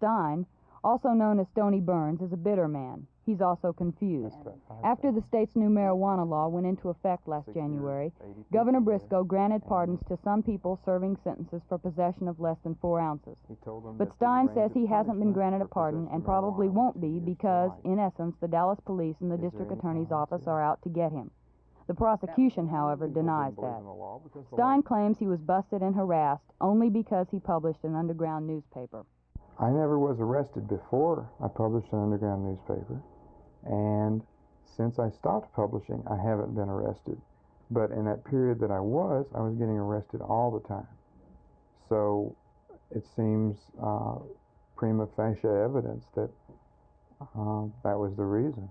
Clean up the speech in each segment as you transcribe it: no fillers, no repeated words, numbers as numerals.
Stein, also known as Stoney Burns, is a bitter man. He's also confused. After the state's new marijuana law went into effect last January, Governor Briscoe granted pardons to some people serving sentences for possession of less than 4 ounces. But Stein says he hasn't been granted a pardon and probably won't be because, in essence, the Dallas police and the district attorney's office are out to get him. The prosecution, however, denies that. Stein claims he was busted and harassed only because he published an underground newspaper. I never was arrested before I published an underground newspaper, and since I stopped publishing, I haven't been arrested. But in that period that I was getting arrested all the time. So it seems prima facie evidence that that was the reason.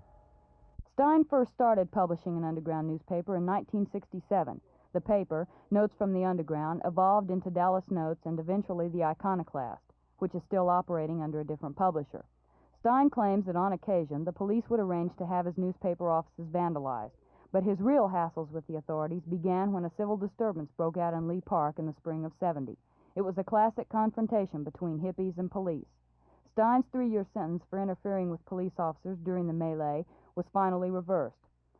Stein first started publishing an underground newspaper in 1967. The paper, Notes from the Underground, evolved into Dallas Notes and eventually the Iconoclast, which is still operating under a different publisher. Stein claims that on occasion the police would arrange to have his newspaper offices vandalized, but his real hassles with the authorities began when a civil disturbance broke out in Lee Park in the spring of '70. It was a classic confrontation between hippies and police. Stein's 3-year sentence for interfering with police officers during the melee was finally reversed.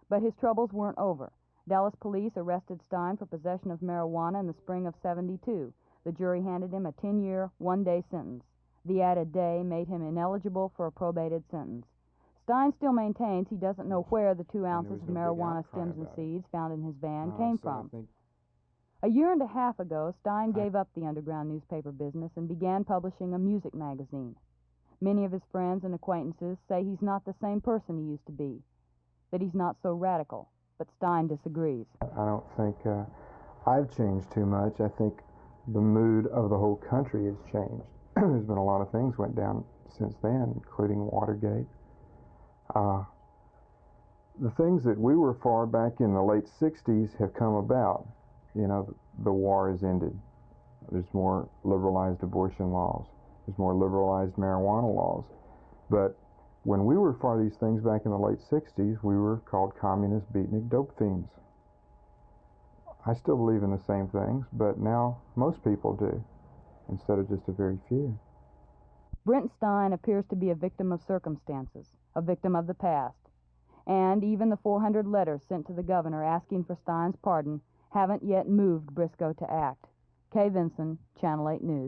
But his troubles weren't over. Dallas police arrested Stein for possession of marijuana in the spring of '72. The jury handed him a 10-year, 1-day sentence. The added day made him ineligible for a probated sentence. Stein still maintains he doesn't know where the 2 ounces of marijuana stems and seeds found in his van came from. A year and a half ago, Stein gave up the underground newspaper business and began publishing a music magazine. Many of his friends and acquaintances say he's not the same person he used to be, that he's not so radical, but Stein disagrees. I don't think I've changed too much. I think the mood of the whole country has changed. There's been a lot of things went down since then, including Watergate. The things that we were for back in the late 60s have come about. You know, the war has ended. There's more liberalized abortion laws. There's more liberalized marijuana laws. But when we were for these things back in the late 60s, we were called communist beatnik dope fiends. I still believe in the same things, but now most people do, instead of just a very few. Brent Stein appears to be a victim of circumstances, a victim of the past. And even the 400 letters sent to the governor asking for Stein's pardon haven't yet moved Briscoe to act. Kay Vinson, Channel 8 News.